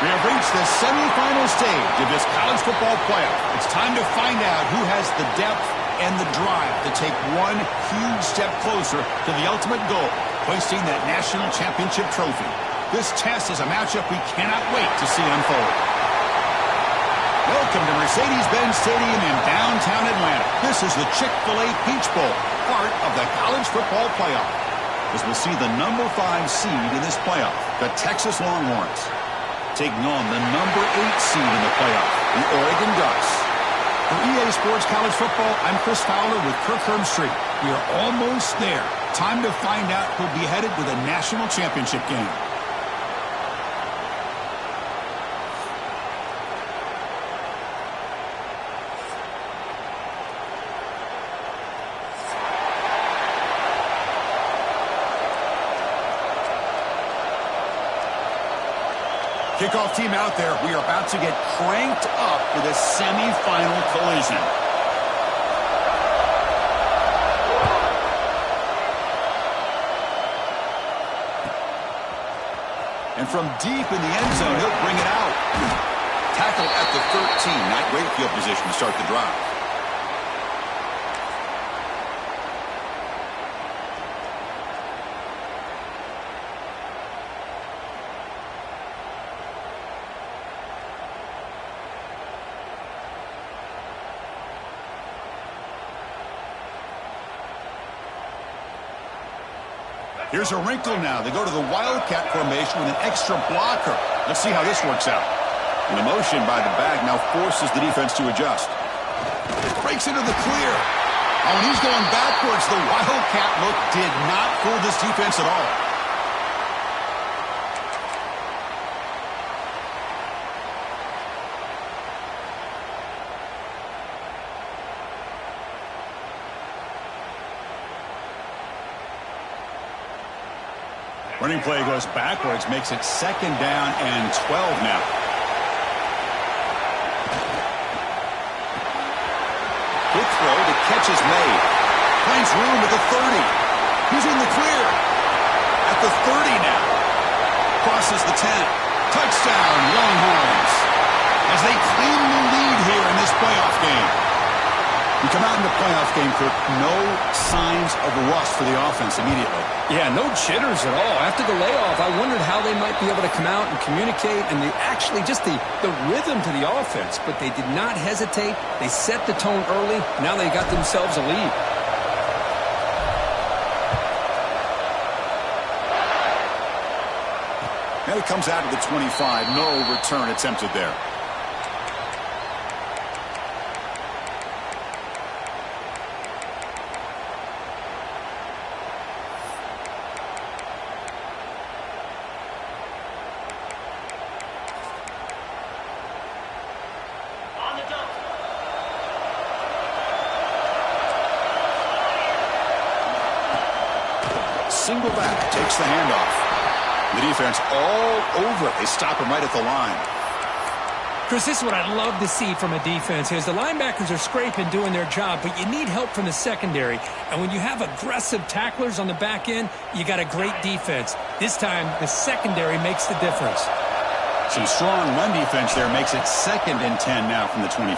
We have reached the semifinal stage of this college football playoff. It's time to find out who has the depth and the drive to take one huge step closer to the ultimate goal, hoisting that national championship trophy. This test is a matchup we cannot wait to see unfold. Welcome to Mercedes-Benz Stadium in downtown Atlanta. This is the Chick-fil-A Peach Bowl, part of the college football playoff, as we'll see the number 5 seed in this playoff, the Texas Longhorns, taking on the number 8 seed in the playoff, the Oregon Ducks. For EA Sports College Football, I'm Chris Fowler with Kirk Herbstreit. We are almost there. Time to find out who'll be headed to the national championship game. Kickoff team out there. We are about to get cranked up for this semifinal collision. And from deep in the end zone, he'll bring it out. Tackle at the 13. Not great field position to start the drive. Here's a wrinkle now. They go to the Wildcat formation with an extra blocker. Let's see how this works out. And the motion by the back now forces the defense to adjust. Breaks into the clear. Oh, and he's going backwards. The Wildcat look did not fool this defense at all. Running play goes backwards, makes it 2nd down and 12 now. Quick throw, the catch is made. Finds room at the 30. He's in the clear. At the 30 now. Crosses the 10. Touchdown, Longhorns. As they claim the lead here in this playoff game. We come out in the playoff game, Kirk, no signs of rust for the offense immediately. Yeah, no jitters at all. After the layoff, I wondered how they might be able to come out and communicate and actually just the rhythm to the offense. But they did not hesitate. They set the tone early. Now they got themselves a lead. Now he comes out of the 25. No return attempted there. Single back, takes the handoff. The defense all over it. They stop him right at the line. Chris, this is what I'd love to see from a defense is the linebackers are scraping, doing their job, but you need help from the secondary. And when you have aggressive tacklers on the back end, you got a great defense. This time, the secondary makes the difference. Some strong run defense there makes it 2nd and 10 now from the 25.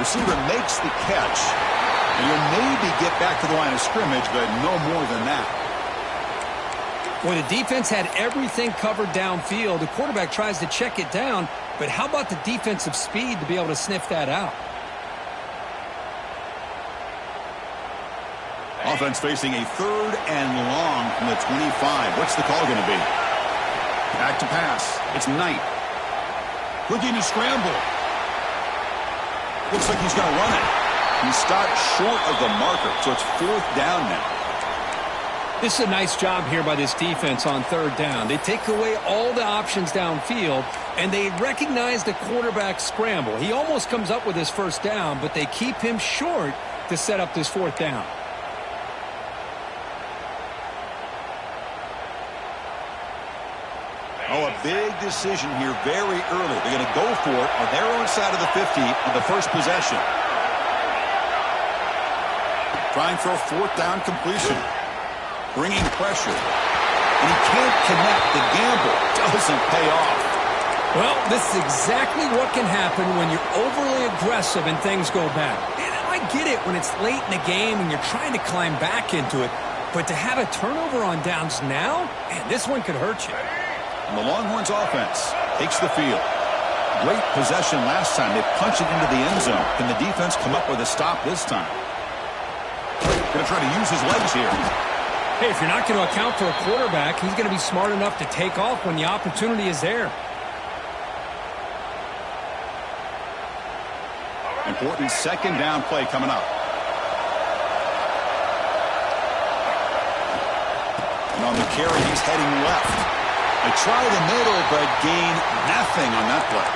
Receiver makes the catch. And you'll maybe get back to the line of scrimmage, but no more than that. When the defense had everything covered downfield, the quarterback tries to check it down, but how about the defensive speed to be able to sniff that out? Offense facing a 3rd and long from the 25. What's the call going to be? Back to pass. It's Knight. Looking to scramble. Looks like he's going to run it. He stopped short of the marker, so it's 4th down now. This is a nice job here by this defense on 3rd down. They take away all the options downfield, and they recognize the quarterback scramble. He almost comes up with his 1st down, but they keep him short to set up this 4th down. Oh, a big decision here very early. They're going to go for it on their own side of the 50 on the first possession. Trying for a 4th down completion. Bringing pressure. and he can't connect. The gamble doesn't pay off. Well, this is exactly what can happen when you're overly aggressive and things go bad. And I get it when it's late in the game and you're trying to climb back into it, but to have a turnover on downs now, man, this one could hurt you. And the Longhorns offense takes the field. Great possession last time. They punch it into the end zone. Can the defense come up with a stop this time? Going to try to use his legs here. Hey, if you're not going to account for a quarterback, he's going to be smart enough to take off when the opportunity is there. Important second down play coming up. And on the carry, he's heading left. They try the middle, but gain nothing on that play.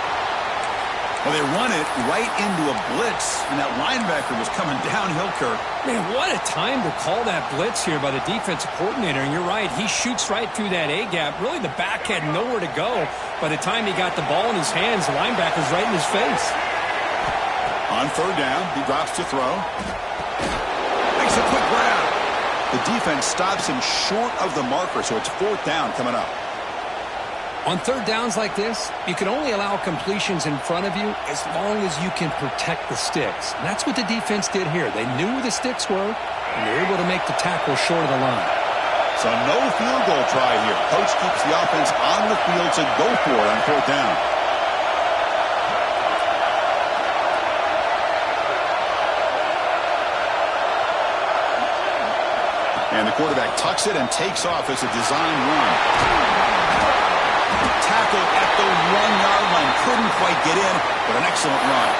Well, they run it right into a blitz, and that linebacker was coming downhill, Kirk. Man, what a time to call that blitz here by the defensive coordinator. And you're right, he shoots right through that A-gap. Really, the back had nowhere to go. By the time he got the ball in his hands, the linebacker's right in his face. On third down, he drops to throw. Makes a quick grab. The defense stops him short of the marker, so it's fourth down coming up. On third downs like this, you can only allow completions in front of you as long as you can protect the sticks. And that's what the defense did here. They knew where the sticks were, and they were able to make the tackle short of the line. So no field goal try here. Coach keeps the offense on the field to go for it on fourth down. And the quarterback tucks it and takes off as a design run. Tackle at the 1-yard line. Couldn't quite get in, but an excellent run.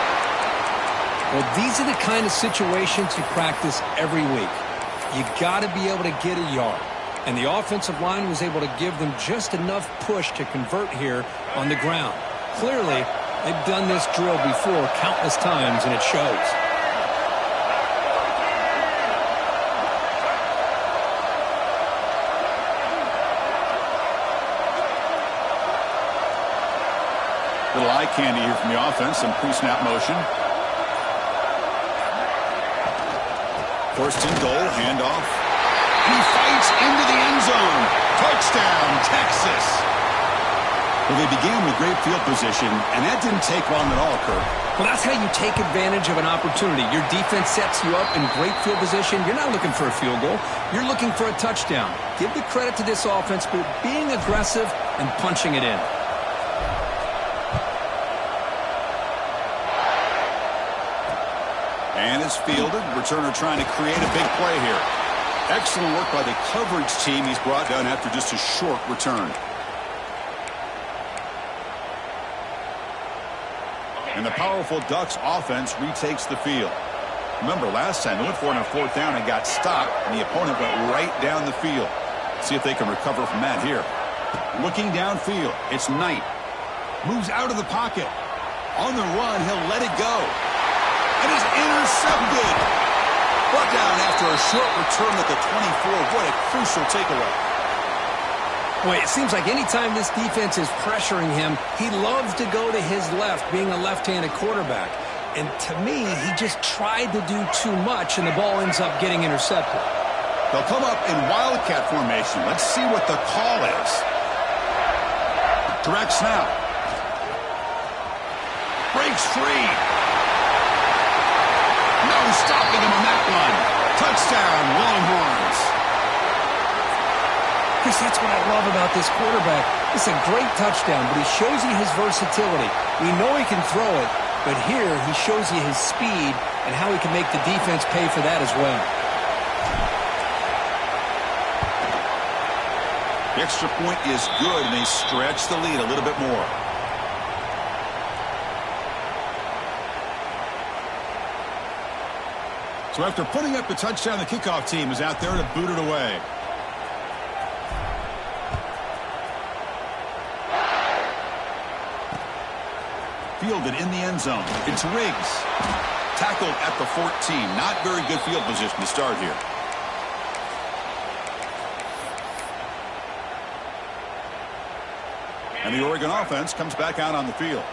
Well, these are the kind of situations you practice every week. You got to be able to get a yard. And the offensive line was able to give them just enough push to convert here on the ground. Clearly, they've done this drill before countless times, and it shows. Little eye candy here from the offense. Some pre-snap motion. First and goal. Handoff. He fights into the end zone. Touchdown, Texas. Well, they began with great field position, and that didn't take long at all, Kirk. Well, that's how you take advantage of an opportunity. Your defense sets you up in great field position. You're not looking for a field goal. You're looking for a touchdown. Give the credit to this offense for being aggressive and punching it in. And it's fielded. Returner trying to create a big play here. Excellent work by the coverage team. He's brought down after just a short return. And the powerful Ducks offense retakes the field. Remember, last time they went for it on fourth down and got stopped, and the opponent went right down the field. See if they can recover from that here. Looking downfield, it's Knight. Moves out of the pocket. On the run, he'll let it go. And is intercepted. Brought down after a short return at the 24. What a crucial takeaway. Boy, it seems like anytime this defense is pressuring him, he loves to go to his left, being a left-handed quarterback. And to me, he just tried to do too much, and the ball ends up getting intercepted. They'll come up in wildcat formation. Let's see what the call is. Direct snap. Breaks free. No stopping him on that one. Touchdown, Longhorns. Chris, that's what I love about this quarterback. It's a great touchdown, but he shows you his versatility. We know he can throw it, but here he shows you his speed and how he can make the defense pay for that as well. The extra point is good, and they stretch the lead a little bit more. So after putting up the touchdown, the kickoff team is out there to boot it away. Fielded in the end zone. It's Riggs. Tackled at the 14. Not very good field position to start here. And the Oregon offense comes back out on the field.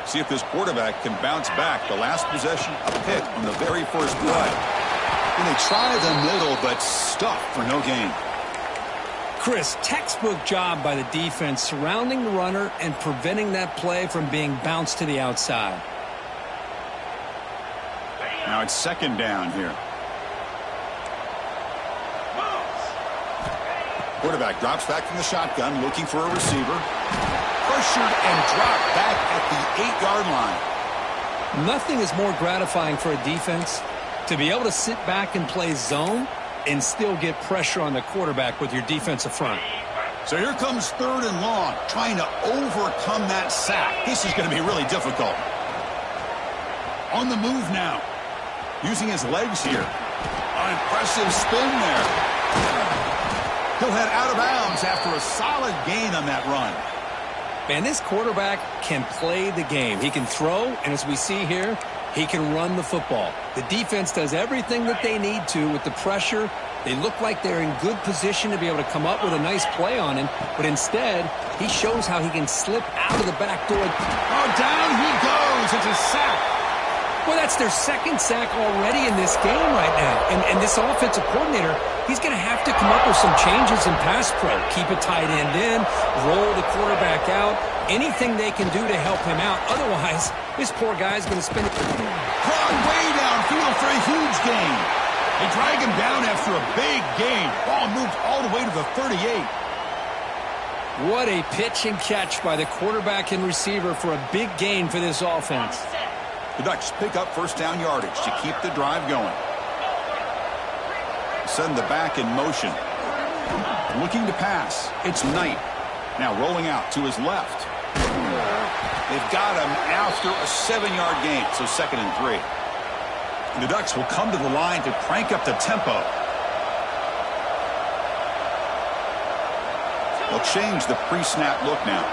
See if this quarterback can bounce back. The last possession, a pick on the very first play. And they try the middle, but stuffed for no gain. Chris, textbook job by the defense surrounding the runner and preventing that play from being bounced to the outside. Now it's second down here. Quarterback drops back from the shotgun, looking for a receiver. Pressured and dropped back at the 8-yard line. Nothing is more gratifying for a defense to be able to sit back and play zone and still get pressure on the quarterback with your defensive front. So here comes third and long, trying to overcome that sack. This is going to be really difficult. On the move now, using his legs here. An impressive spin there. He'll head out of bounds after a solid gain on that run. Man, this quarterback can play the game. He can throw, and as we see here, he can run the football. The defense does everything that they need to with the pressure. They look like they're in good position to be able to come up with a nice play on him, but instead, he shows how he can slip out of the back door. Oh, down he goes. It's a sack. Well, that's their second sack already in this game right now. And this offensive coordinator, he's going to have to come up with some changes in pass pro. Keep a tight end in, roll the quarterback out, anything they can do to help him out. Otherwise, this poor guy's going to spend it. Caught way downfield for a huge gain. They drag him down after a big gain. Ball moved all the way to the 38. What a pitch and catch by the quarterback and receiver for a big gain for this offense. The Ducks pick up first down yardage to keep the drive going. Send the back in motion. Looking to pass. It's Knight. Now rolling out to his left. They've got him after a 7-yard gain, so 2nd and 3. And the Ducks will come to the line to crank up the tempo. They'll change the pre-snap look now.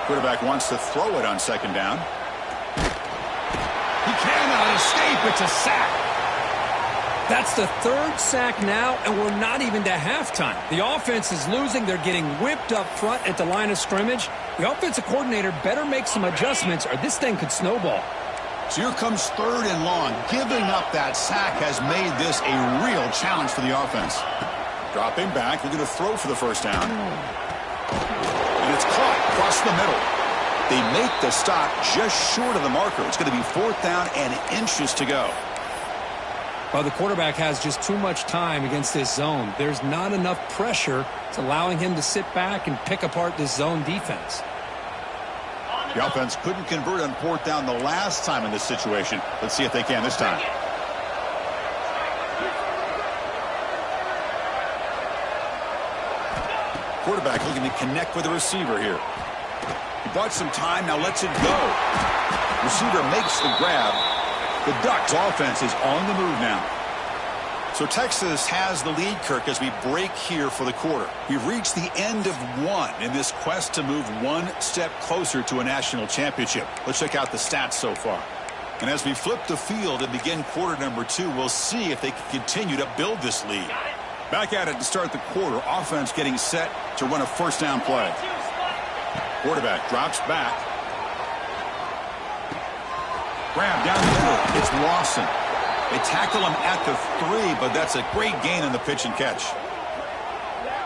Quarterback wants to throw it on 2nd down. He cannot escape. It's a sack. That's the 3rd sack now, and we're not even to halftime. The offense is losing. They're getting whipped up front at the line of scrimmage. The offensive coordinator better make some adjustments, or this thing could snowball. So here comes 3rd and long. Giving up that sack has made this a real challenge for the offense. Dropping back, looking to throw for the first down. And it's caught across the middle. They make the stop just short of the marker. It's going to be 4th down and inches to go. Well, the quarterback has just too much time against this zone. There's not enough pressure. It's allowing him to sit back and pick apart this zone defense. The offense couldn't convert on 4th down the last time in this situation. Let's see if they can this time. Quarterback looking to connect with the receiver here. He bought some time, now lets it go. Receiver makes the grab. The Ducks offense is on the move now. So Texas has the lead, Kirk, as we break here for the quarter. We've reached the end of one in this quest to move one step closer to a national championship. Let's check out the stats so far. And as we flip the field and begin quarter number 2, we'll see if they can continue to build this lead. Back at it to start the quarter. Offense getting set to run a first down play. Quarterback drops back. Grab down the middle. It's Lawson. They tackle him at the 3, but that's a great gain on the pitch and catch.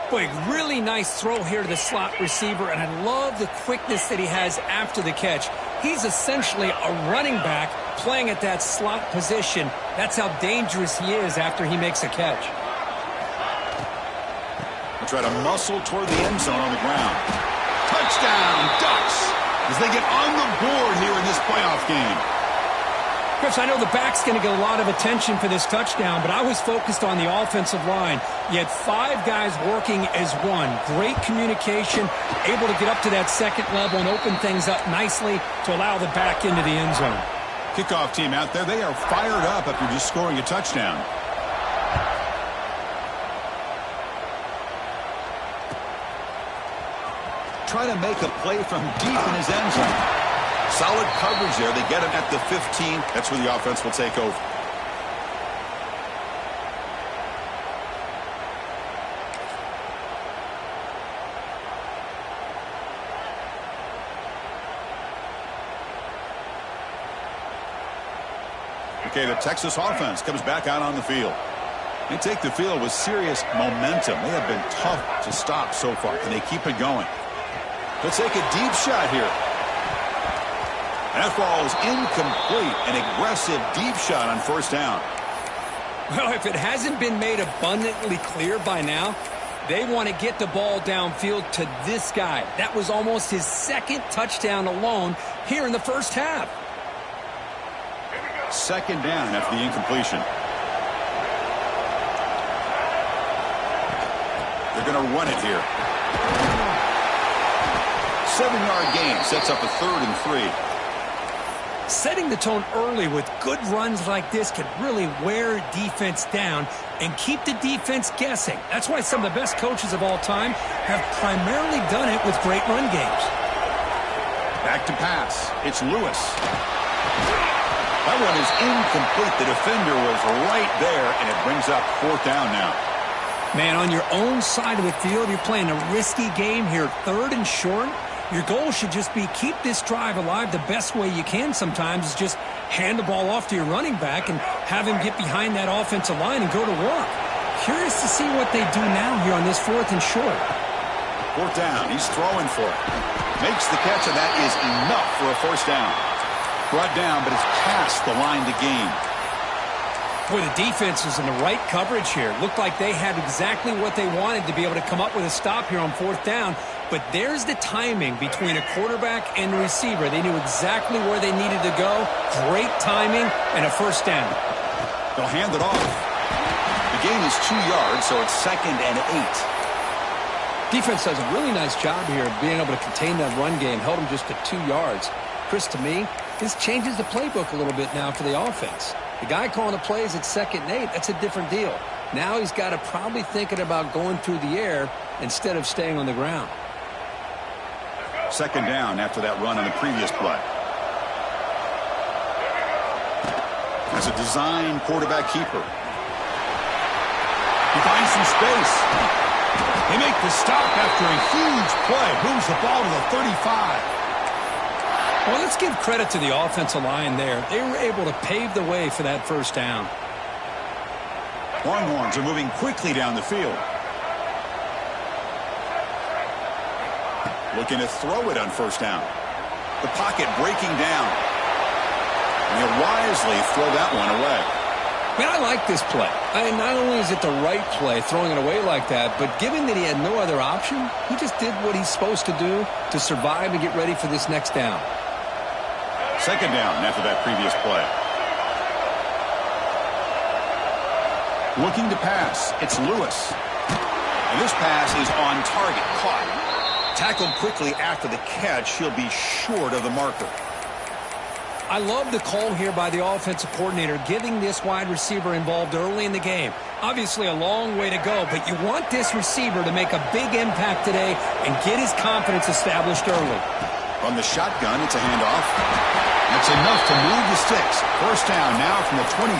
Boy, really nice throw here to the slot receiver, and I love the quickness that he has after the catch. He's essentially a running back playing at that slot position. That's how dangerous he is after he makes a catch. They'll try to muscle toward the end zone on the ground. Touchdown, Ducks, as they get on the board here in this playoff game. Chris, I know the back's going to get a lot of attention for this touchdown, but I was focused on the offensive line. You had 5 guys working as one. Great communication, able to get up to that second level and open things up nicely to allow the back into the end zone. Kickoff team out there, they are fired up after just scoring a touchdown. Try to make a play from deep in his end zone. Solid coverage there. They get him at the 15. That's where the offense will take over. Okay, the Texas offense comes back out on the field. They take the field with serious momentum. They have been tough to stop so far. Can they keep it going? Let's take a deep shot here. That falls incomplete. An aggressive deep shot on first down. Well, if it hasn't been made abundantly clear by now, they want to get the ball downfield to this guy. That was almost his second touchdown alone here in the first half. Second down after the incompletion. They're going to run it here. 7-yard gain sets up a 3rd and 3. Setting the tone early with good runs like this can really wear defense down and keep the defense guessing. That's why some of the best coaches of all time have primarily done it with great run games. Back to pass. It's Lewis. That one is incomplete. The defender was right there, and it brings up 4th down now. Man, on your own side of the field, you're playing a risky game here, 3rd and short. Your goal should just be keep this drive alive the best way you can sometimes is just hand the ball off to your running back and have him get behind that offensive line and go to work. Curious to see what they do now here on this 4th and short. 4th down. He's throwing for it. Makes the catch, and that is enough for a 1st down. Brought down, but it's past the line to gain. Boy, the defense was in the right coverage here. Looked like they had exactly what they wanted to be able to come up with a stop here on 4th down. But there's the timing between a quarterback and the receiver. They knew exactly where they needed to go. Great timing and a 1st down. They'll hand it off. The gain is 2 yards, so it's 2nd and 8. Defense does a really nice job here of being able to contain that run game. Held them just to 2 yards. Chris, to me, this changes the playbook a little bit now for the offense. The guy calling the plays at 2nd and 8, that's a different deal. Now he's got to probably thinking about going through the air instead of staying on the ground. 2nd down after that run on the previous play. That's a design quarterback keeper. He finds some space. They make the stop after a huge play. Moves the ball to the 35. Well, let's give credit to the offensive line there. They were able to pave the way for that 1st down. Longhorns are moving quickly down the field. Looking to throw it on 1st down. The pocket breaking down. And they wisely throw that one away. Man, I like this play. Not only is it the right play, throwing it away like that, but given that he had no other option, he just did what he's supposed to do to survive and get ready for this next down. 2nd down after that previous play. Looking to pass. It's Lewis. And this pass is on target. Caught. Tackled quickly after the catch. He'll be short of the marker. I love the call here by the offensive coordinator, getting this wide receiver involved early in the game. Obviously a long way to go, but you want this receiver to make a big impact today and get his confidence established early. From the shotgun, it's a handoff. That's enough to move the sticks. 1st down now from the 23.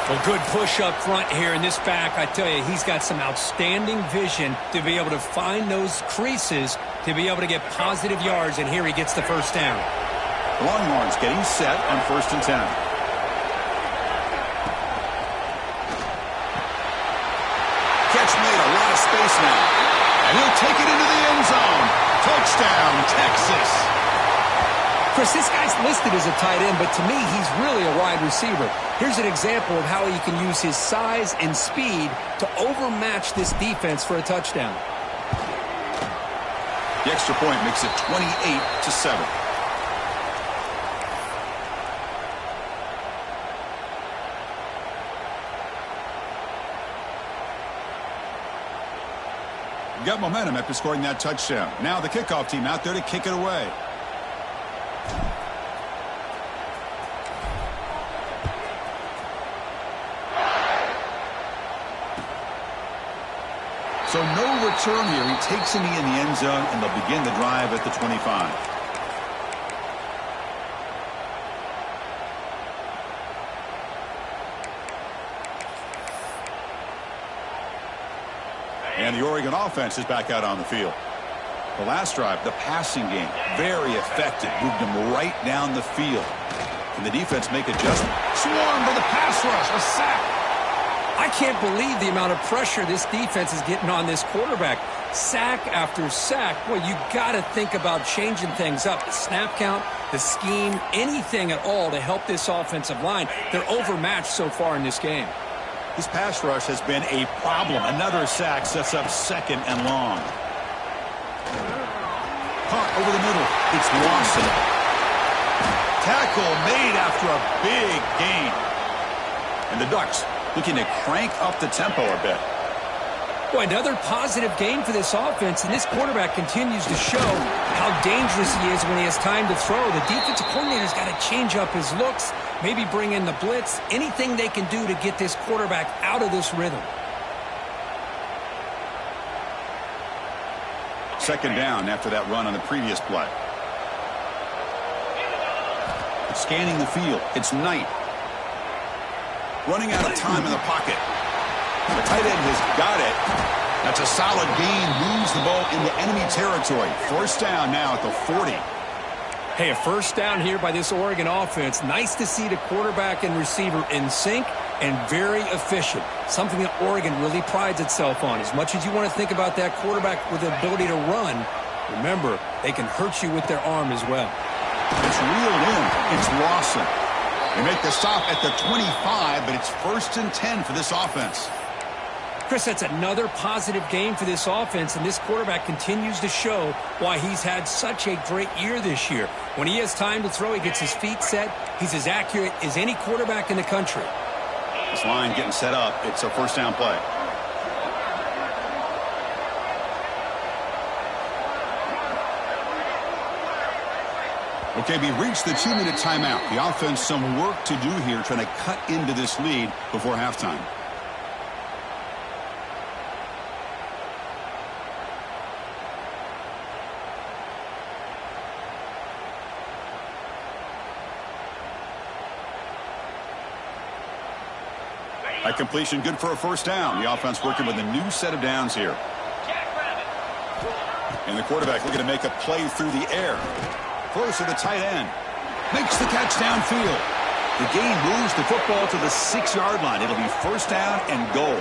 Well, good push up front here in this back. I tell you, he's got some outstanding vision to be able to find those creases to be able to get positive yards, and here he gets the 1st down. Longhorns getting set on 1st and 10. Catch made, a lot of space now. And he'll take it into the end zone. Touchdown, Texas. Chris, this guy's listed as a tight end, but to me, he's really a wide receiver. Here's an example of how he can use his size and speed to overmatch this defense for a touchdown. The extra point makes it 28-7. Got momentum after scoring that touchdown. Now the kickoff team out there to kick it away. So no return here. He takes a knee in the end zone, and they'll begin the drive at the 25. And the Oregon offense is back out on the field. The last drive, the passing game, very effective. Moved them right down the field. Can the defense make adjustment? Swarm for the pass rush. A sack. I can't believe the amount of pressure this defense is getting on this quarterback. Sack after sack. Well, you got to think about changing things up. The snap count, the scheme, anything at all to help this offensive line. They're overmatched so far in this game. This pass rush has been a problem. Another sack sets up second and long. Caught over the middle. It's Lawson. Tackle made after a big gain. And the Ducks looking to crank up the tempo a bit. Boy, another positive game for this offense, and this quarterback continues to show how dangerous he is when he has time to throw. The defensive coordinator's got to change up his looks, maybe bring in the blitz, anything they can do to get this quarterback out of this rhythm. Second down after that run on the previous play. Scanning the field. It's Knight. Running out of time in the pocket. The tight end has got it. That's a solid gain. Moves the ball into enemy territory. First down now at the 40. Hey, a first down here by this Oregon offense. Nice to see the quarterback and receiver in sync and very efficient. Something that Oregon really prides itself on. As much as you want to think about that quarterback with the ability to run, remember, they can hurt you with their arm as well. It's reeled in. It's Lawson. They make the stop at the 25, but it's 1st and 10 for this offense. Chris, that's another positive game for this offense, and this quarterback continues to show why he's had such a great year this year. When he has time to throw, he gets his feet set. He's as accurate as any quarterback in the country. This line getting set up. It's a first down play. Okay, we reached the 2-minute timeout. The offense some work to do here trying to cut into this lead before halftime. That completion good for a first down. The offense working with a new set of downs here. And the quarterback looking to make a play through the air. Close to the tight end. Makes the catch downfield. The gain moves the football to the 6-yard line. It'll be first down and goal.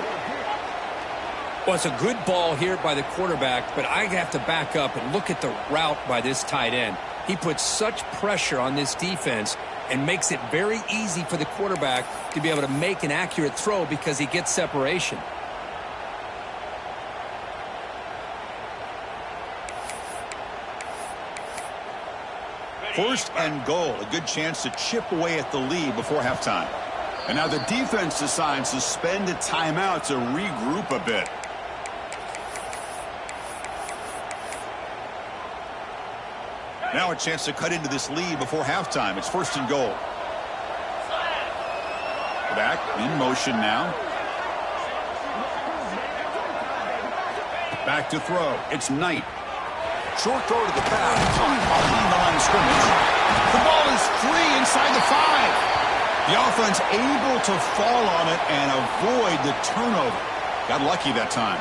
Well, it's a good ball here by the quarterback, but I have to back up and look at the route by this tight end. He puts such pressure on this defense and makes it very easy for the quarterback to be able to make an accurate throw because he gets separation. First and goal. A good chance to chip away at the lead before halftime. And now the defense decides to spend a timeout to regroup a bit. Now a chance to cut into this lead before halftime. It's first and goal. Back in motion now. Back to throw. It's Knight. Short throw to the pass. Behind the line of scrimmage. The ball is free inside the 5. The offense able to fall on it and avoid the turnover. Got lucky that time.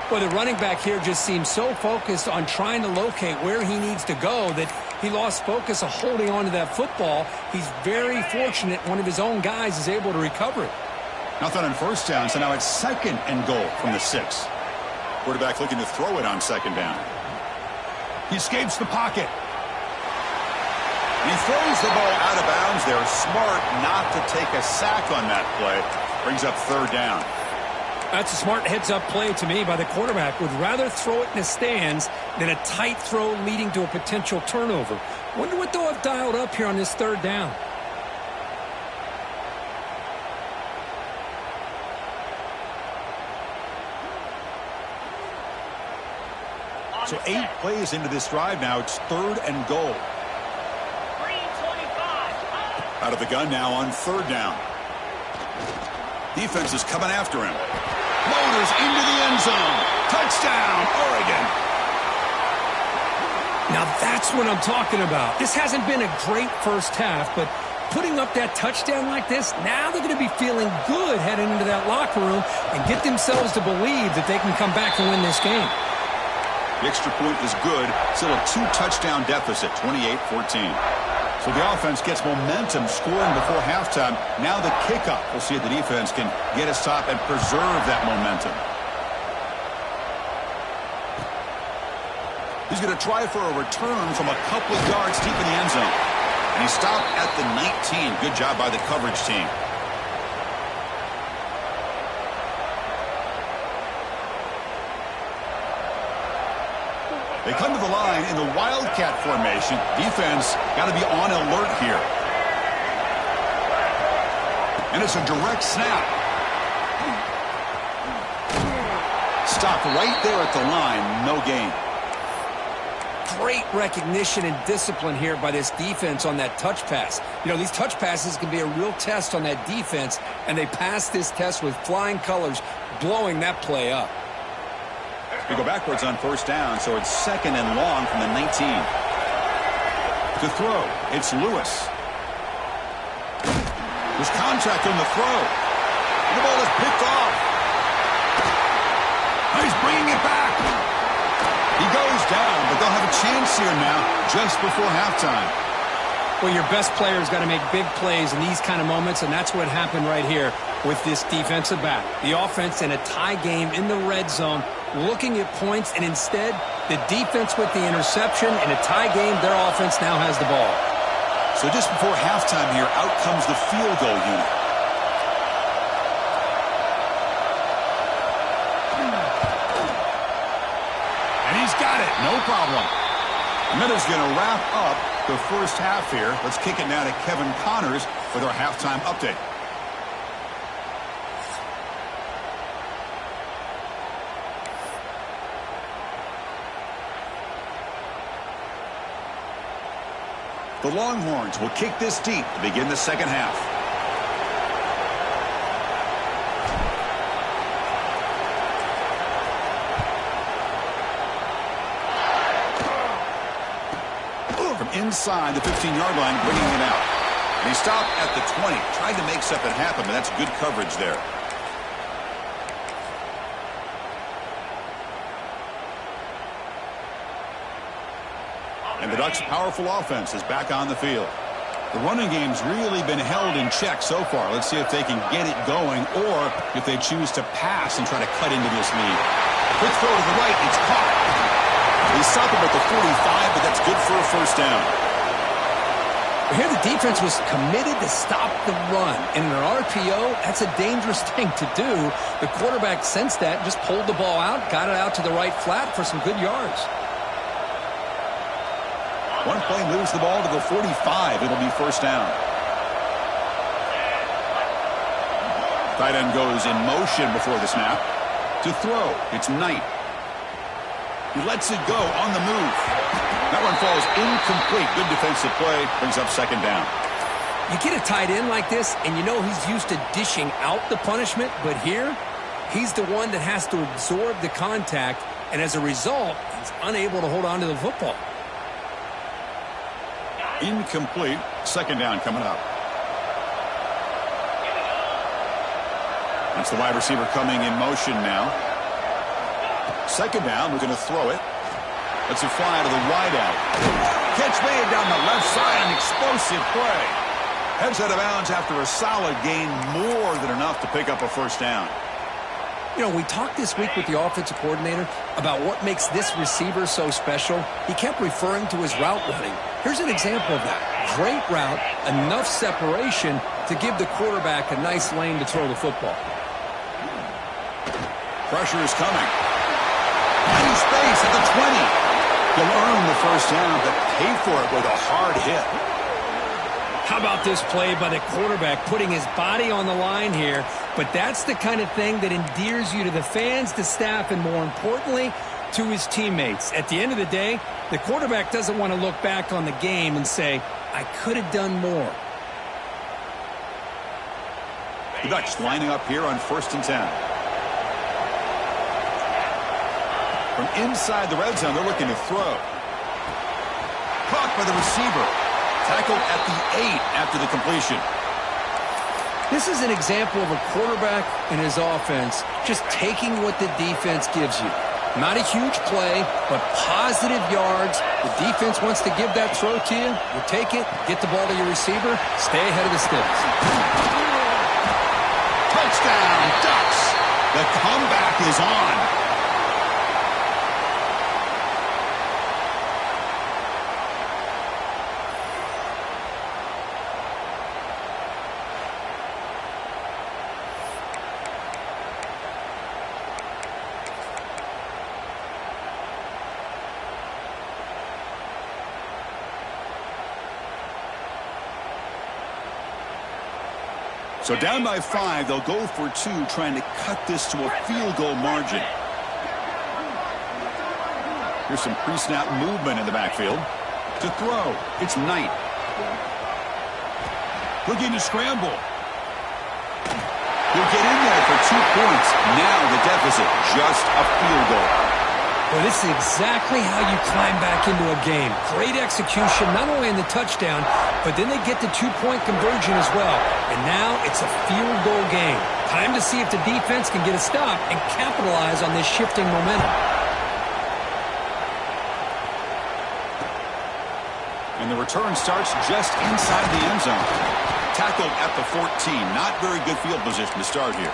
Well, the running back here just seems so focused on trying to locate where he needs to go that he lost focus of holding on to that football. He's very fortunate one of his own guys is able to recover it. Nothing on first down, so now it's second and goal from the 6. Quarterback looking to throw it on second down. He escapes the pocket. And he throws the ball out of bounds. They're smart not to take a sack on that play. Brings up third down. That's a smart heads-up play to me by the quarterback. Would rather throw it in the stands than a tight throw leading to a potential turnover. Wonder what they'll have dialed up here on this third down. So 8 plays into this drive now. It's third and goal. Out of the gun now on third down. Defense is coming after him. Motors into the end zone. Touchdown, Oregon. Now that's what I'm talking about. This hasn't been a great first half, but putting up that touchdown like this, now they're going to be feeling good heading into that locker room and get themselves to believe that they can come back and win this game. The extra point is good. Still a 2-touchdown deficit, 28-14. So So the offense gets momentum scoring before halftime. Now the kickoff. We'll see if the defense can get a stop and preserve that momentum. He's going to try for a return from a couple of yards deep in the end zone. And he stopped at the 19. Good job by the coverage team. They come to the line in the Wildcat formation. Defense got to be on alert here. And it's a direct snap. Stopped right there at the line. No gain. Great recognition and discipline here by this defense on that touch pass. You know, these touch passes can be a real test on that defense, and they passed this test with flying colors, blowing that play up. We go backwards on first down, so it's 2nd and long from the 19. To throw, it's Lewis. There's contact on the throw. The ball is picked off. He's bringing it back. He goes down, but they'll have a chance here now just before halftime. Well, your best player's got to make big plays in these kind of moments, and that's what happened right here with this defensive back. The offense in a tie game in the red zone, looking at points, and instead, the defense with the interception. In a tie game, their offense now has the ball. So just before halftime here, out comes the field goal unit. And he's got it. No problem. Miller's going to wrap up the first half here. Let's kick it now to Kevin Connors with our halftime update. The Longhorns will kick this deep to begin the second half. From inside the 15-yard line, bringing it out. And he stopped at the 20. Tried to make something happen, but that's good coverage there. And the Ducks' powerful offense is back on the field. The running game's really been held in check so far. Let's see if they can get it going or if they choose to pass and try to cut into this lead. Quick throw to the right. It's caught. They stop him at the 45, but that's good for a first down. Here the defense was committed to stop the run. And in an RPO, that's a dangerous thing to do. The quarterback sensed that, just pulled the ball out, got it out to the right flat for some good yards. One play moves the ball to the 45. It'll be first down. Tight end goes in motion before the snap. To throw, it's Knight. He lets it go on the move. That one falls incomplete. Good defensive play. Brings up second down. You get a tight end like this, and you know he's used to dishing out the punishment, but here, he's the one that has to absorb the contact, and as a result, he's unable to hold on to the football. Incomplete. Second down coming up. That's the wide receiver coming in motion now. Second down, we're going to throw it. Let's it fly to the wide out. Catch made down the left side, an explosive play. Heads out of bounds after a solid gain, more than enough to pick up a first down. You know, we talked this week with the offensive coordinator about what makes this receiver so special. He kept referring to his route running. Here's an example of that. Great route, enough separation to give the quarterback a nice lane to throw the football. Pressure is coming. Plenty of space at the 20. He'll earn the first down, but pay for it with a hard hit. How about this play by the quarterback, putting his body on the line here? But that's the kind of thing that endears you to the fans, the staff, and more importantly, to his teammates. At the end of the day, the quarterback doesn't want to look back on the game and say, I could have done more. The Ducks lining up here on 1st and 10. From inside the red zone, they're looking to throw. Caught by the receiver. Tackled at the 8 after the completion. This is an example of a quarterback and his offense just taking what the defense gives you. Not a huge play, but positive yards. The defense wants to give that throw to you. You take it, get the ball to your receiver, stay ahead of the sticks. Touchdown, Ducks! The comeback is on. So down by 5, they'll go for 2, trying to cut this to a field goal margin. Here's some pre-snap movement in the backfield. To throw, it's Knight. Looking to scramble. He'll get in there for 2 points. Now the deficit, just a field goal. Well, this is exactly how you climb back into a game. Great execution, not only in the touchdown, but then they get the 2-point conversion as well. And now it's a field goal game. Time to see if the defense can get a stop and capitalize on this shifting momentum. And the return starts just inside the end zone. Tackled at the 14. Not very good field position to start here.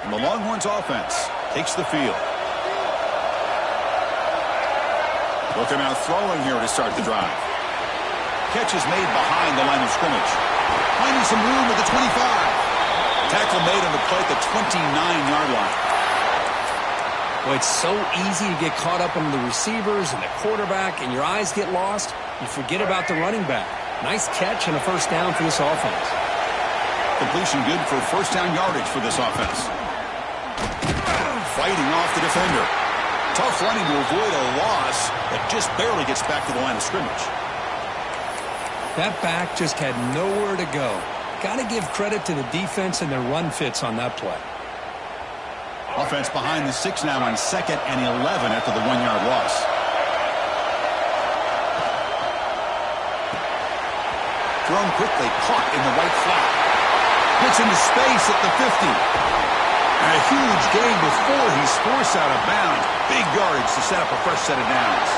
And the Longhorns offense takes the field. Looking out throwing here to start the drive. Catch is made behind the line of scrimmage. Finding some room at the 25. Tackle made on the play at the 29-yard line. Well, it's so easy to get caught up on the receivers and the quarterback, and your eyes get lost. You forget about the running back. Nice catch and a first down for this offense. Completion good for first down yardage for this offense. Fighting off the defender. Tough running to avoid a loss that just barely gets back to the line of scrimmage. That back just had nowhere to go. Got to give credit to the defense and their run fits on that play. Offense behind the 6 now on 2nd and 11 after the 1-yard loss. Thrown quickly, caught in the right flat. Gets into space at the 50. And a huge gain before he's forced out of bounds. Big yardage to set up a fresh set of downs.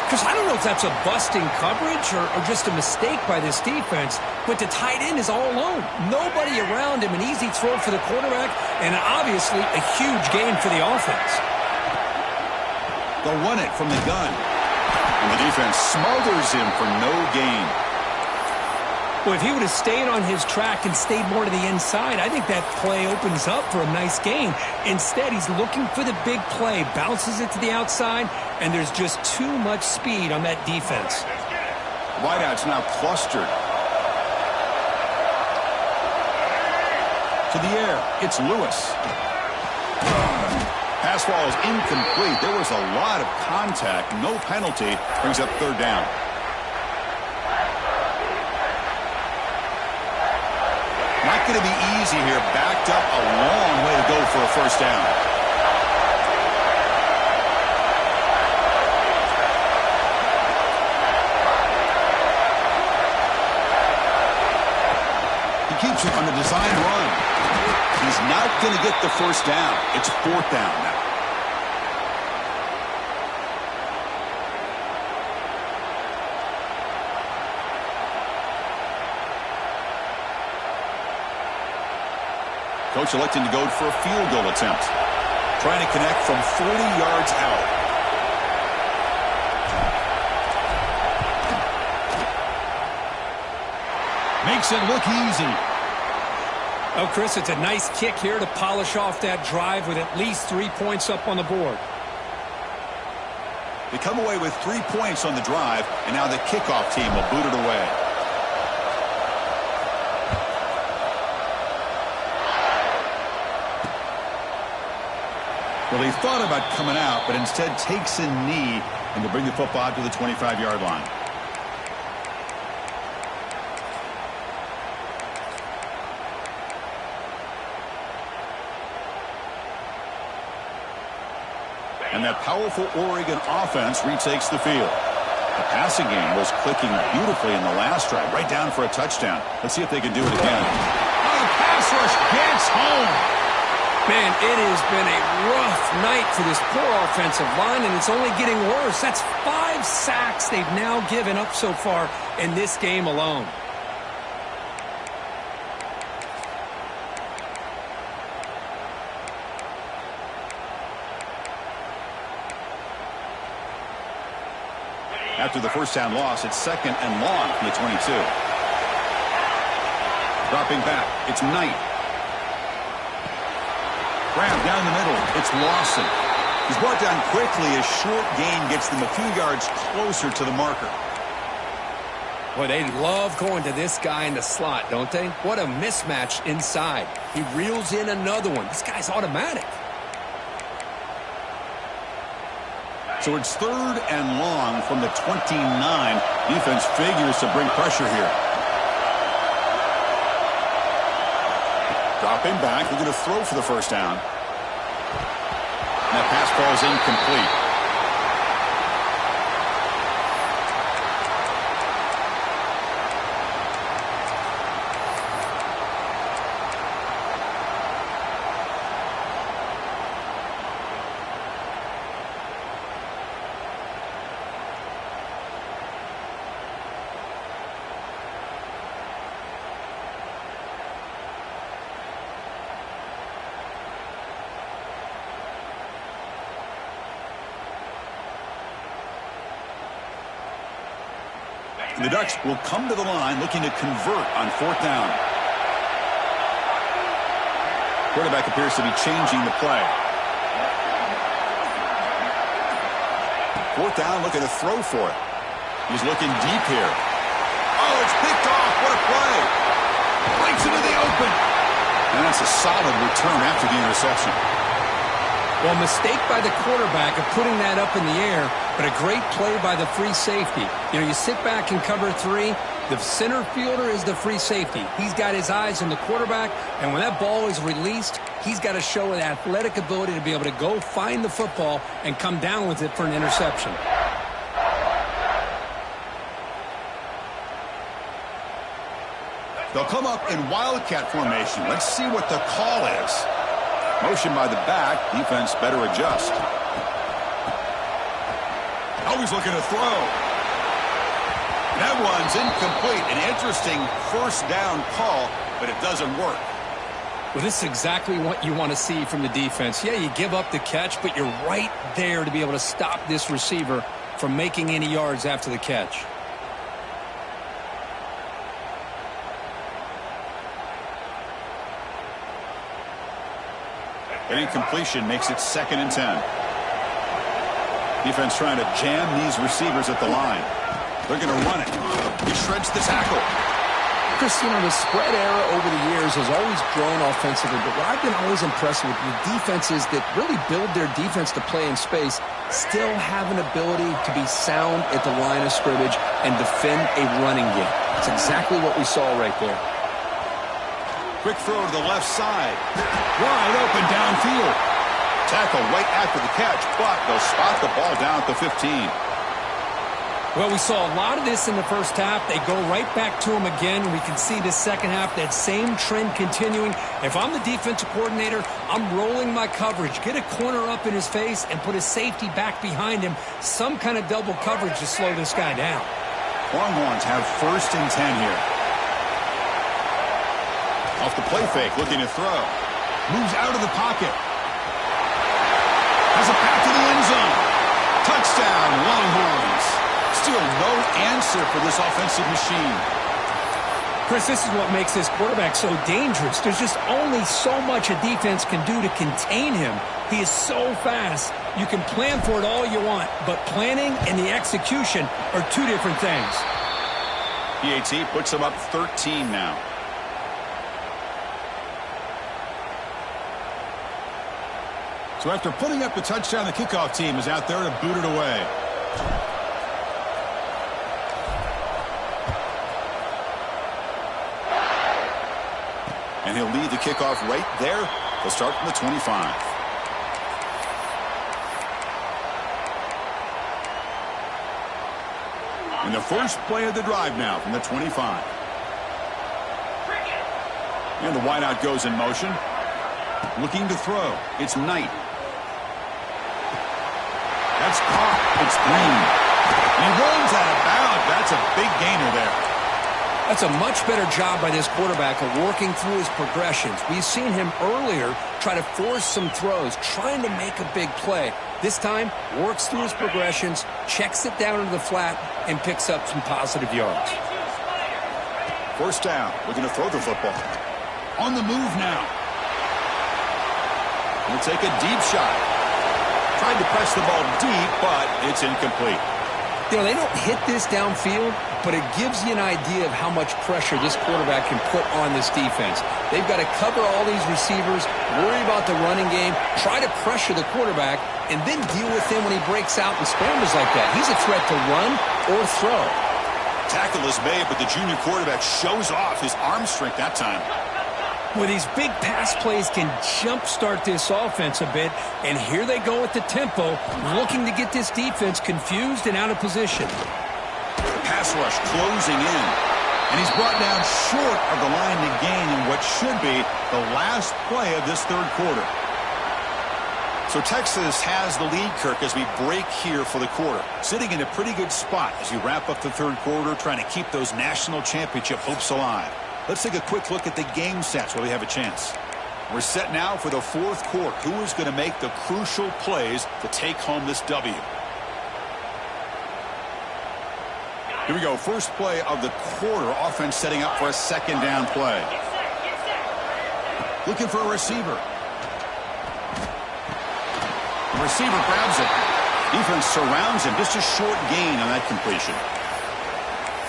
Because I don't know if that's a busting coverage or just a mistake by this defense, but the tight end is all alone. Nobody around him, an easy throw for the quarterback, and obviously a huge gain for the offense. They'll run it from the gun. And the defense smothers him for no gain. Well, if he would have stayed on his track and stayed more to the inside, I think that play opens up for a nice gain. Instead, he's looking for the big play, bounces it to the outside, and there's just too much speed on that defense. Wideout's now clustered. To the air, it's Lewis. Pass ball is incomplete. There was a lot of contact. No penalty. Brings up 3rd down. Not going to be easy here. Backed up a long way to go for a first down. He keeps it on the design run. He's not going to get the first down. It's 4th down now. Coach electing to go for a field goal attempt. Trying to connect from 40 yards out. Makes it look easy. Oh, Chris, it's a nice kick here to polish off that drive with at least 3 points up on the board. They come away with 3 points on the drive, and now the kickoff team will boot it away. Well, he thought about coming out, but instead takes a knee, and to bring the football to the 25-yard line. And that powerful Oregon offense retakes the field. The passing game was clicking beautifully in the last drive, right down for a touchdown. Let's see if they can do it again. Oh, the pass rush gets home. Man, it has been a rough night for this poor offensive line, and it's only getting worse. That's 5 sacks they've now given up so far in this game alone. After the first down loss, it's 2nd and long from the 22. Dropping back, it's Knight. Grab down the middle, it's Lawson. He's brought down quickly as short gain gets them a few yards closer to the marker. Boy, they love going to this guy in the slot, don't they? What a mismatch inside. He reels in another one. This guy's automatic. So it's 3rd and long from the 29. Defense figures to bring pressure here. Dropping back. They're going to throw for the first down. And that pass falls incomplete. The Ducks will come to the line looking to convert on 4th down. Quarterback appears to be changing the play. 4th down, looking to throw for it. He's looking deep here. Oh, it's picked off. What a play. Breaks into the open. And that's a solid return after the interception. Well, mistake by the quarterback of putting that up in the air, but a great play by the free safety. You know, you sit back and cover 3. The center fielder is the free safety. He's got his eyes on the quarterback, and when that ball is released, he's got to show an athletic ability to be able to go find the football and come down with it for an interception. They'll come up in Wildcat formation. Let's see what the call is. Motion by the back. Defense better adjust. Always looking to throw. That one's incomplete. An interesting first down call, but it doesn't work. Well, this is exactly what you want to see from the defense. Yeah, you give up the catch, but you're right there to be able to stop this receiver from making any yards after the catch. An incompletion makes it 2nd and 10. Defense trying to jam these receivers at the line. They're going to run it. He shreds the tackle. Chris, you know, the spread era over the years has always grown offensively, but what I've been always impressed with the defenses that really build their defense to play in space still have an ability to be sound at the line of scrimmage and defend a running game. That's exactly what we saw right there. Quick throw to the left side. Wide open downfield. Tackle right after the catch, but they'll spot the ball down at the 15. Well, we saw a lot of this in the first half. They go right back to him again. We can see the second half, that same trend continuing. If I'm the defensive coordinator, I'm rolling my coverage. Get a corner up in his face and put his safety back behind him. Some kind of double coverage to slow this guy down. Longhorns have 1st and 10 here. Off the play fake, looking to throw. Moves out of the pocket. Has a pass to the end zone. Touchdown, Longhorns. Still no answer for this offensive machine. Chris, this is what makes this quarterback so dangerous. There's just only so much a defense can do to contain him. He is so fast. You can plan for it all you want, but planning and the execution are two different things. PAT puts him up 13 now. So after putting up the touchdown, the kickoff team is out there to boot it away. And he'll lead the kickoff right there. He'll start from the 25. And the first play of the drive now from the 25. And the wideout goes in motion. Looking to throw. It's Knight. That's caught. It's Green. He runs out of bounds. That's a big gainer there. That's a much better job by this quarterback of working through his progressions. We've seen him earlier try to force some throws, trying to make a big play. This time, works through his progressions, checks it down into the flat, and picks up some positive yards. First down. Looking to throw the football. On the move now. He'll take a deep shot. Tried to press the ball deep, but it's incomplete. You know, they don't hit this downfield, but it gives you an idea of how much pressure this quarterback can put on this defense. They've got to cover all these receivers, worry about the running game, try to pressure the quarterback, and then deal with him when he breaks out and scrambles like that. He's a threat to run or throw. Tackle is made, but the junior quarterback shows off his arm strength that time. Well, these big pass plays can jumpstart this offense a bit, and here they go at the tempo, looking to get this defense confused and out of position. The pass rush closing in, and he's brought down short of the line to gain in what should be the last play of this third quarter. So Texas has the lead, Kirk, as we break here for the quarter. Sitting in a pretty good spot as you wrap up the third quarter, trying to keep those national championship hopes alive. Let's take a quick look at the game stats while we have a chance. We're set now for the fourth quarter. Who is going to make the crucial plays to take home this W? Here we go. First play of the quarter. Offense setting up for a second down play. Looking for a receiver. The receiver grabs it. Defense surrounds him. Just a short gain on that completion.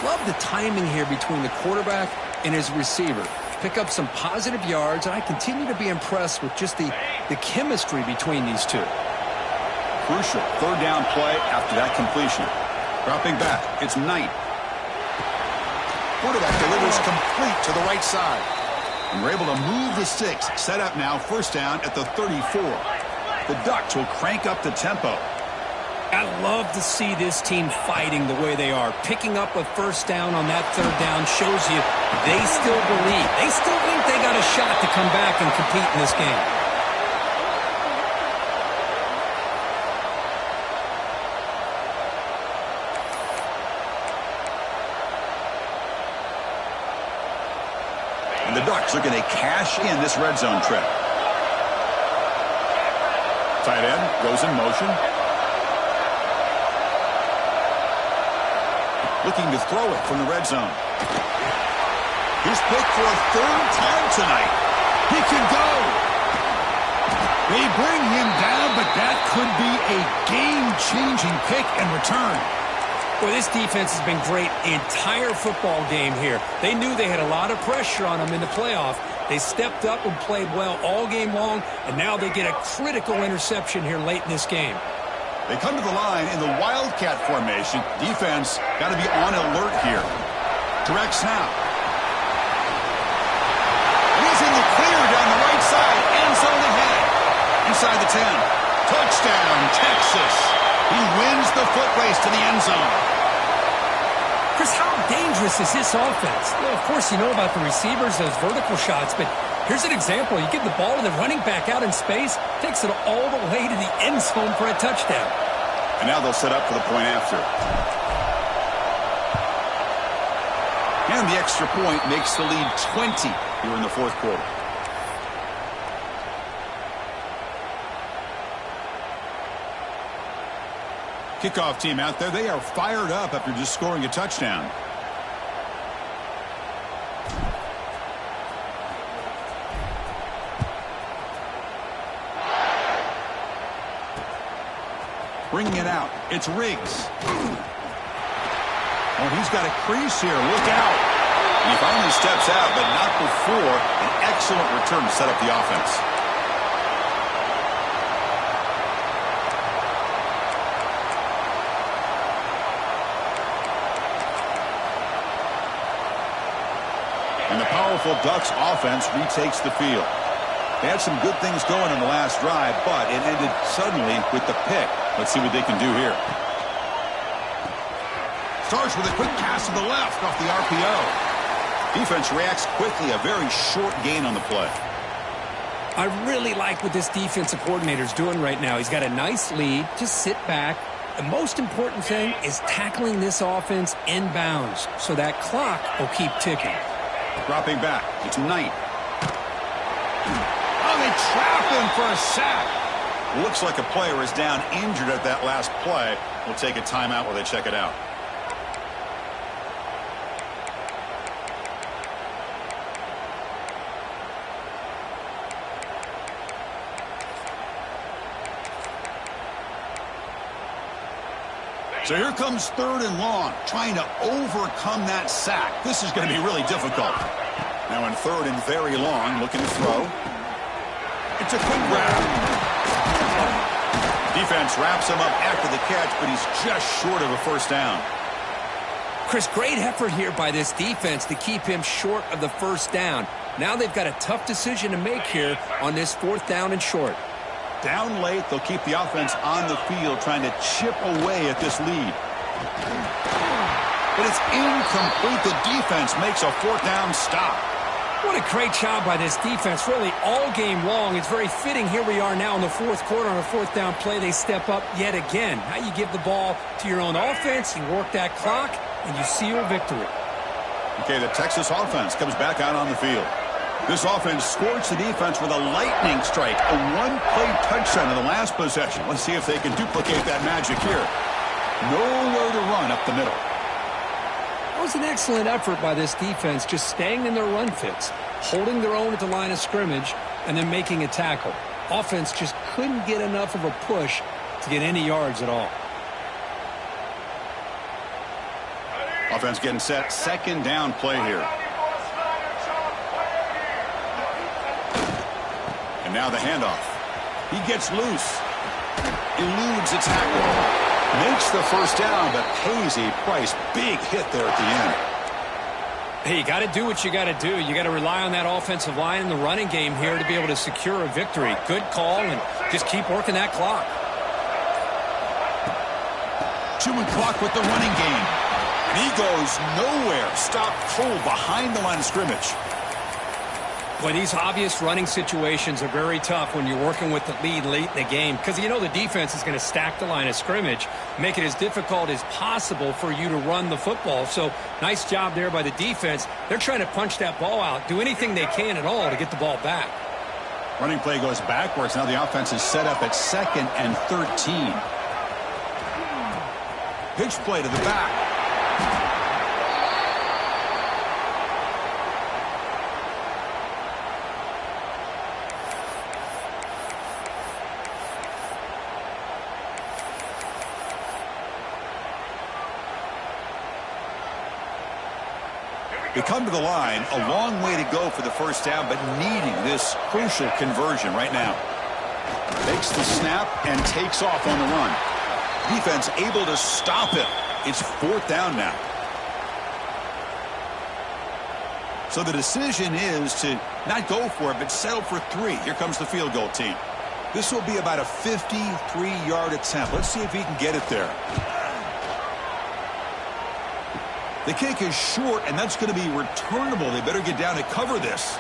Love the timing here between the quarterback and his receiver. Pick up some positive yards, and I continue to be impressed with just the chemistry between these two. Crucial third down play after that completion. Dropping back, it's Knight. Quarterback delivers complete to the right side. And we're able to move the sticks. Set up now, first down at the 34. The Ducks will crank up the tempo. I love to see this team fighting the way they are. Picking up a first down on that third down shows you they still believe. They still think they got a shot to come back and compete in this game. And the Ducks are going to cash in this red zone trip. Tight end goes in motion. Looking to throw it from the red zone. He's picked for a third time tonight. He can go. They bring him down, but that could be a game-changing pick and return. Well, this defense has been great the entire football game here. They knew they had a lot of pressure on them in the playoff. They stepped up and played well all game long, and now they get a critical interception here late in this game. They come to the line in the Wildcat formation. Defense got to be on alert here. Direct snap. He's in the clear down the right side. End zone ahead. Inside the 10. Touchdown, Texas. He wins the foot race to the end zone. Chris, how dangerous is this offense? Well, of course, you know about the receivers, those vertical shots, but here's an example. You give the ball to the running back out in space, takes it all the way to the end zone for a touchdown. And now they'll set up for the point after. And the extra point makes the lead 20 here in the fourth quarter. Kickoff team out there. They are fired up after just scoring a touchdown. Bringing it out. It's Riggs. Oh, he's got a crease here. Look out. And he finally steps out, but not before an excellent return to set up the offense. And the powerful Ducks offense retakes the field. They had some good things going on the last drive, but it ended suddenly with the pick. Let's see what they can do here. Starts with a quick pass to the left off the RPO. Defense reacts quickly, a very short gain on the play. I really like what this defensive coordinator is doing right now. He's got a nice lead. Just sit back. The most important thing is tackling this offense inbounds so that clock will keep ticking. Dropping back. It's Knight. Oh, they trap him for a sack. Looks like a player is down injured at that last play. We'll take a timeout while they check it out. So here comes 3rd and long, trying to overcome that sack. This is going to be really difficult. Now in 3rd and very long, looking to throw. It's a quick grab. Defense wraps him up after the catch, but he's just short of a first down. Chris, great effort here by this defense to keep him short of the first down. Now they've got a tough decision to make here on this 4th down and short. Down late, they'll keep the offense on the field trying to chip away at this lead. But it's incomplete. The defense makes a 4th down stop. What a great job by this defense, really all game long. It's very fitting. Here we are now in the 4th quarter on a 4th down play. They step up yet again. Now you give the ball to your own offense, you work that clock, and you seal victory. Okay, the Texas offense comes back out on the field. This offense scorched the defense with a lightning strike, a one-play touchdown in the last possession. Let's see if they can duplicate that magic here. Nowhere to run up the middle. That was an excellent effort by this defense, just staying in their run fits, holding their own at the line of scrimmage, and then making a tackle. Offense just couldn't get enough of a push to get any yards at all. Offense getting set, 2nd down play here. And now the handoff. He gets loose. Eludes a tackle. Makes the first down, but pays a price. Big hit there at the end. Hey, you got to do what you got to do. You got to rely on that offensive line in the running game here to be able to secure a victory. Good call, and just keep working that clock. Chewing clock with the running game. And he goes nowhere. Stopped cold behind the line of scrimmage. Boy, these obvious running situations are very tough when you're working with the lead late in the game because you know the defense is going to stack the line of scrimmage, make it as difficult as possible for you to run the football. So nice job there by the defense. They're trying to punch that ball out, do anything they can at all to get the ball back. Running play goes backwards. Now the offense is set up at 2nd and 13. Pitch play to the back. They come to the line, a long way to go for the first down, but needing this crucial conversion right now. Makes the snap and takes off on the run. Defense able to stop him. It's 4th down now. So the decision is to not go for it, but settle for 3. Here comes the field goal team. This will be about a 53-yard attempt. Let's see if he can get it there. The kick is short, and that's going to be returnable. They better get down and cover this.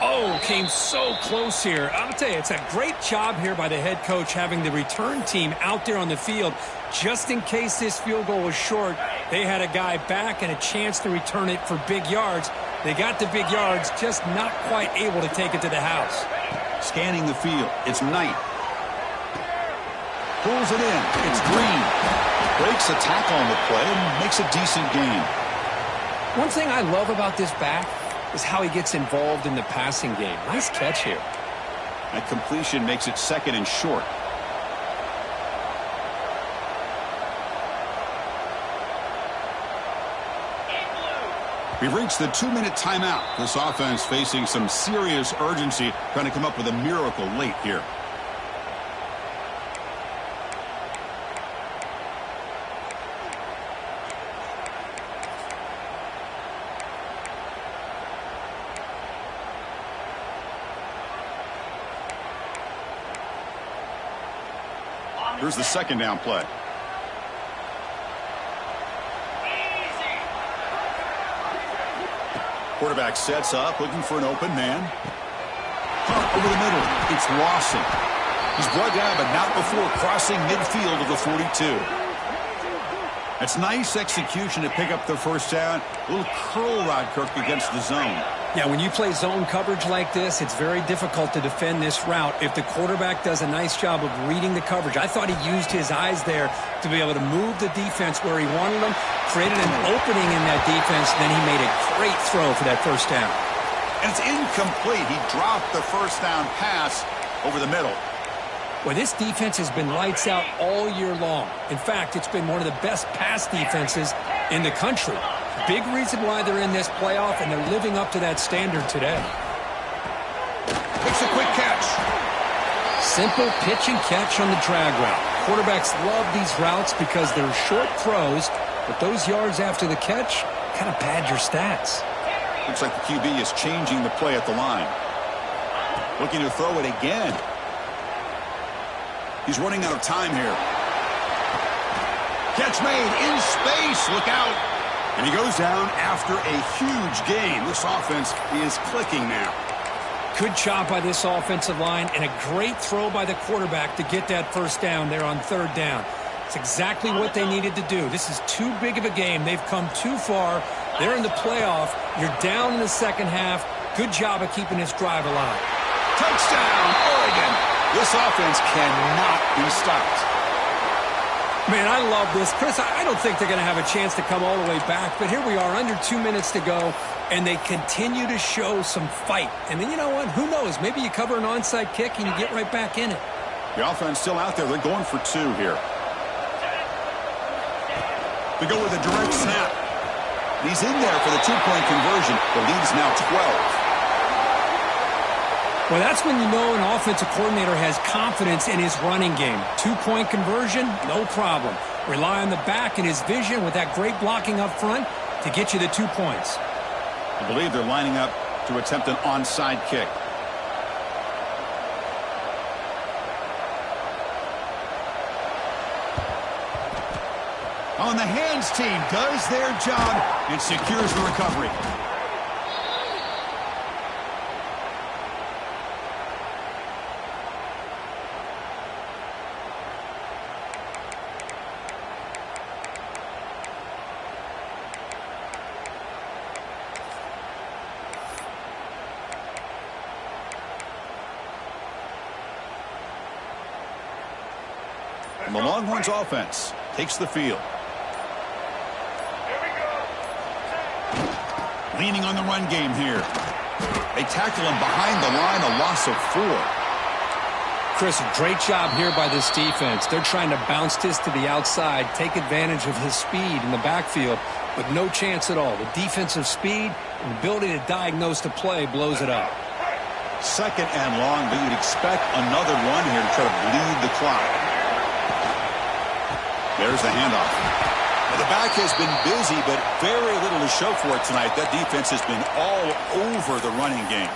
Oh, came so close here. I'll tell you, it's a great job here by the head coach having the return team out there on the field. Just in case this field goal was short, they had a guy back and a chance to return it for big yards. They got the big yards, just not quite able to take it to the house. Scanning the field. It's Knight. Pulls it in. It's Green. Breaks a tackle on the play and makes a decent gain. One thing I love about this back is how he gets involved in the passing game. Nice catch here. That completion makes it 2nd and short. We've reached the 2-minute timeout. This offense facing some serious urgency, trying to come up with a miracle late here. Here's the second down play. Quarterback sets up, looking for an open man. Over the middle, it's Lawson. He's brought down, but not before crossing midfield of the 42. It's nice execution to pick up the first down. A little curl rod, Kirk, against the zone. Yeah, when you play zone coverage like this, it's very difficult to defend this route if the quarterback does a nice job of reading the coverage. I thought he used his eyes there to be able to move the defense where he wanted them, created an opening in that defense, and then he made a great throw for that first down. And it's incomplete. He dropped the first down pass over the middle. Well, this defense has been lights out all year long. In fact, it's been one of the best pass defenses in the country. Big reason why they're in this playoff, and they're living up to that standard today. Makes a quick catch. Simple pitch and catch on the drag route. Quarterbacks love these routes because they're short throws, but those yards after the catch kind of pad your stats. Looks like the QB is changing the play at the line. Looking to throw it again. He's running out of time here. Catch made in space. Look out. And he goes down after a huge gain. This offense is clicking now. Good job by this offensive line and a great throw by the quarterback to get that first down there on third down. It's exactly what they needed to do. This is too big of a game. They've come too far. They're in the playoff. You're down in the second half. Good job of keeping this drive alive. Touchdown, Oregon. This offense cannot be stopped. Man, I love this. Chris, I don't think they're going to have a chance to come all the way back, but here we are, under 2 minutes to go, and they continue to show some fight. And then, you know what? Who knows? Maybe you cover an onside kick and you get right back in it. The offense still out there. They're going for two here. We go with a direct snap. He's in there for the two-point conversion. The lead's now 12. Well, that's when you know an offensive coordinator has confidence in his running game. Two-point conversion, no problem. Rely on the back and his vision with that great blocking up front to get you the 2 points. I believe they're lining up to attempt an onside kick. On the hands team does their job and secures the recovery. And the Longhorns offense takes the field. Leaning on the run game here. They tackle him behind the line, a loss of 4. Chris, great job here by this defense. They're trying to bounce this to the outside, take advantage of his speed in the backfield, but no chance at all. The defensive speed and ability to diagnose the play blows it up. Second and long, but you'd expect another run here to try to bleed the clock. There's the handoff. Well, the back has been busy, but very little to show for it tonight. That defense has been all over the running game.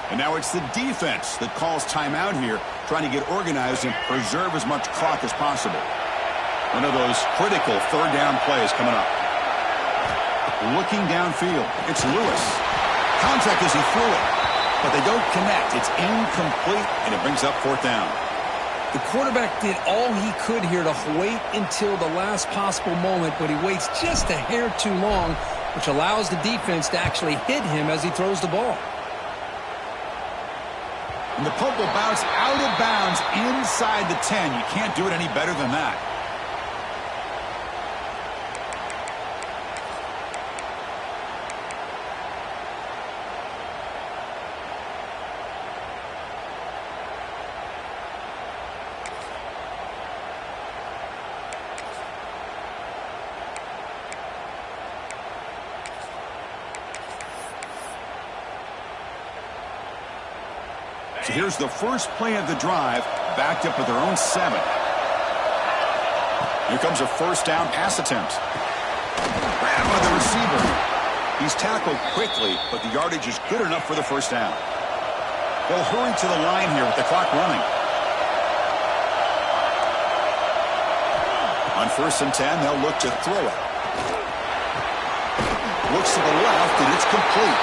And now it's the defense that calls timeout here, trying to get organized and preserve as much clock as possible. One of those critical third down plays coming up. Looking downfield, it's Lewis. Contact as he threw it, but they don't connect. It's incomplete, and it brings up fourth down. The quarterback did all he could here to wait until the last possible moment, but he waits just a hair too long, which allows the defense to actually hit him as he throws the ball. And the punt will bounce out of bounds inside the 10. You can't do it any better than that. So here's the first play of the drive, backed up at their own 7. Here comes a first down pass attempt. Grabbed by the receiver. He's tackled quickly, but the yardage is good enough for the first down. They'll hurry to the line here with the clock running. 1st and 10, they'll look to throw it. Looks to the left, and it's complete.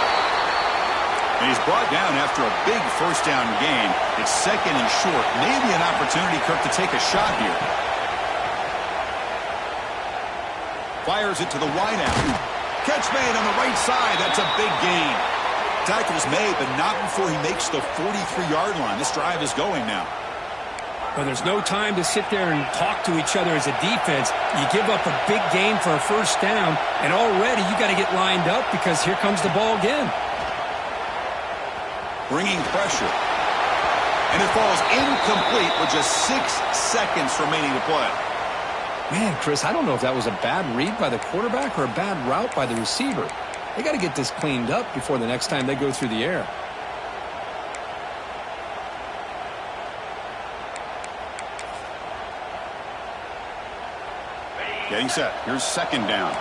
And he's brought down after a big 1st down gain. It's 2nd and short. Maybe an opportunity, Kirk, to take a shot here. Fires it to the wideout. Catch made on the right side. That's a big gain. Tackle's made, but not before he makes the 43-yard line. This drive is going now. Well, there's no time to sit there and talk to each other as a defense. You give up a big gain for a 1st down, and already you got to get lined up because here comes the ball again. Bringing pressure. And it falls incomplete with just 6 seconds remaining to play. Man, Chris, I don't know if that was a bad read by the quarterback or a bad route by the receiver. They got to get this cleaned up before the next time they go through the air. Getting set. Here's 2nd down.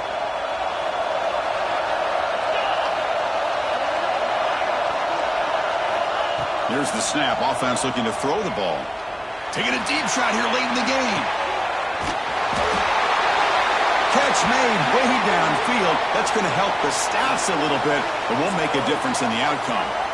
Here's the snap. Offense looking to throw the ball. Taking a deep shot here late in the game. Catch made way downfield. That's going to help the stats a little bit, but won't make a difference in the outcome.